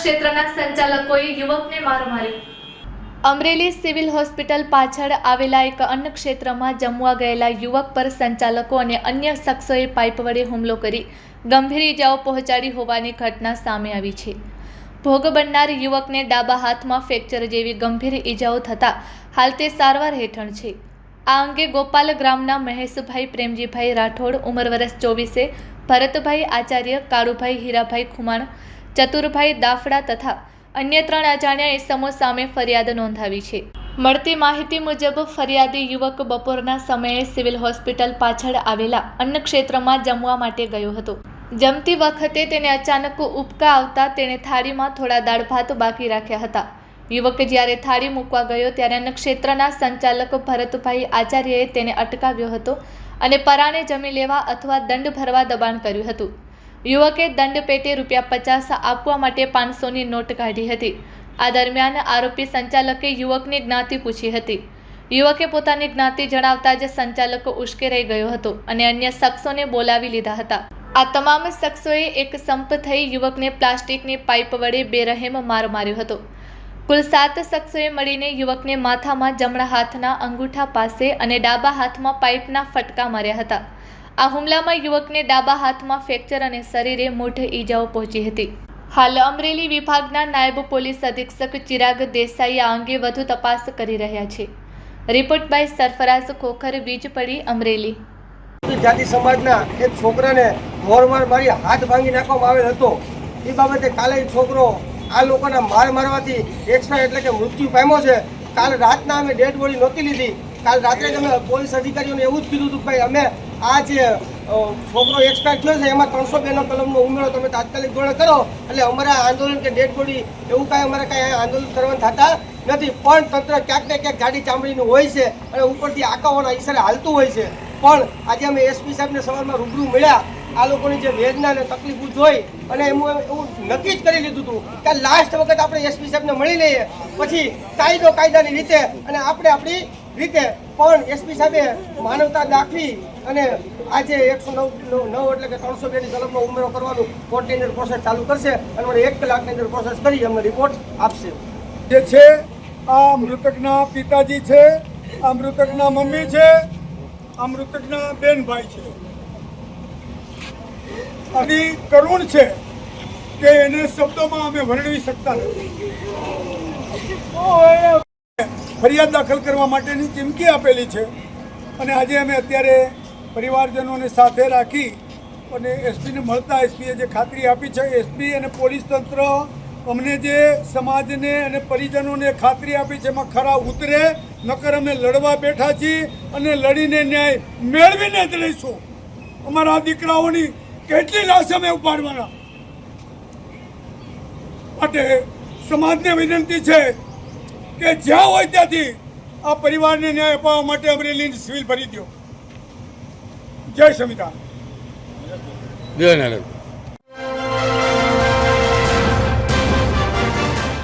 ક્ષેત્રના સંચાલકોએ યુવકને માર માર્યો। અમરેલી સિવિલ હોસ્પિટલ પાછળ આવેલા એક અન્ન ક્ષેત્રમાં જમવા ગયેલા યુવક પર સંચાલકો અને અન્ય શખ્સોએ પાઇપ વડે હુમલો કરી ગંભીર ઇજાઓ પહોંચાડી હોવાની ઘટના સામે આવી છે। ભોગ બનનાર યુવકને ડાબા હાથમાં ફ્રેક્ચર જેવી ગંભીર ઇજાઓ થતાં હાલ તે સારવાર હેઠળ છે। આ અંગે ગોપાલ ગ્રામના મહેશભાઈ પ્રેમજીભાઈ રાઠોડ ઉંમર વર્ષ 24, ભરતભાઈ આચાર્ય, કાળુભાઈ હીરાભાઈ ખુમાણ, ચતુરભાઈ દાફડા તથા અન્ય 3 અજાણ્યા ઇસમો સામે ફરિયાદ નોંધાવી છે। મળતી માહિતી મુજબ ફરિયાદી યુવક બપોરના સમયે સિવિલ હોસ્પિટલ પાછળ આવેલા અન્ન ક્ષેત્રમાં જમવા માટે ગયો હતો। જમતી વખતે તેને અચાનક ઉબકા આવતા તેણે થાળીમાં થોડા દાળ ભાત બાકી રાખ્યા હતા। યુવક જ્યારે થાળી મૂકવા ગયો ત્યારે અન્ન ક્ષેત્રના સંચાલક ભરતભાઈ આચાર્યએ તેને અટકાવ્યો હતો અને પરાણે જમી લેવા અથવા દંડ ભરવા દબાણ કર્યું હતું। યુવકે દંડ પેટે ₹50 આપવા માટે 500ની નોટ કાઢી હતી। આ દરમિયાન આરોપી સંચાલકે યુવકની જ્ઞાતિ પૂછી હતી। યુવકે પોતાની જ્ઞાતિ જણાવતા જ સંચાલક ઉશ્કેરાઈ ગયો હતો અને અન્ય શખ્સોને બોલાવી લીધા હતા। આ તમામ શખ્સોએ એક સંપ થઈ યુવકને પ્લાસ્ટિકની પાઇપ વડે બેરહેમ માર માર્યો હતો। કુલ 7 શખ્સોએ મળીને યુવકને માથામાં જમણા હાથના અંગૂઠા પાસે અને ડાબા હાથમાં પાઇપના ફટકા માર્યા હતા। આ હુમલામાં યુવકને ડાબા હાથમાં ફ્રેક્ચર અને શરીરે મૂઠ ઈજાઓ પહોંચી હતી। હાલ અમરેલી વિભાગના નાયબ પોલીસ અધિક્ષક ચિરાગ દેસાઈ આ અંગે વધુ તપાસ કરી રહ્યા છે। Report by Sarfaraz Khokhar, Vijpadi, Amreli. જાતિ સમાજના એક છોકરાને મોરમાર મારી હાથ ભાંગી નાખવામાં આવેલ હતો। એ બાબતે કાલે છોકરો આ લોકોના માર મારવાથી એક્સપાયર એટલે કે મૃત્યુ પામ્યો છે। કાલ રાતના અમે ડેડ બોડી નહોતી લીધી। કાલ રાત્રે જ અમે પોલીસ અધિકારીઓને એવું જ કીધું હતું કે ભાઈ અમે આ જે છોકરો એક્સપાયર થયો છે એમાં 302 કલમનો ઉમેરો તમે તાત્કાલિક ધોરણે કરો, એટલે અમારા આંદોલન કે ડેડ બોડી એવું કાંઈ અમારે કાંઈ આંદોલન કરવાનું થતા નથી। પણ તંત્ર ક્યાંક ને ક્યાંક જાડી ચામડીનું હોય છે અને ઉપરથી આંકાઓના ઈશારે હાલતું હોય છે। પણ આજે અમે એસપી સાહેબને સવારમાં રૂબરૂ મળ્યા। આ લોકોની જે વેદના અને તકલીફો જોઈ અને એવું નક્કી જ કરી લીધું હતું કે લાસ્ટ વખત આપણે એસપી સાહેબને મળી લઈએ, પછી કાયદો કાયદાની રીતે અને આપણે આપણી રીતે। પણ એસપી સાહેબે માનવતા દાખવી અને આજે 109 એટલે કે 302ની કલમનો ઉમેરો કરવાનું કોર્ટની અંદર પ્રોસેસ ચાલુ કરશે અને મને 1 કલાકની અંદર પ્રોસેસ કરી અમને રિપોર્ટ આપશે। જે છે આ મૃતકના પિતાજી છે, આ મૃતકના મમ્મી છે, આ મૃતકના બેનભાઈ છે। અને કરુણ છે કે એને શબ્દોમાં અમે વર્ણવી શકતા નથી। ફરિયાદ દાખલ કરવા માટેની ચીમકી આપેલી છે અને આજે અમે અત્યારે પરિવારજનોને સાથે રાખી અને એસપીને મળતા એસપીએ જે ખાતરી આપી છે, એસપી અને પોલીસ તંત્ર અમને જે સમાજને અને પરિજનોને ખાતરી આપી છે એમાં ખરા ઉતરે, નકર અમે લડવા બેઠા છીએ અને લડીને ન્યાય મેળવીને જ લઈશું। અમારા દીકરાઓની કેટલી લાશ અમે ઉપાડવાના માટે સમાજને વિનંતી છે કે જ્યાં હોય ત્યાંથી આ પરિવારને ન્યાય અપાવવા માટે અમરેલીની સિવિલ ભરી દો। જય સંવિધાન।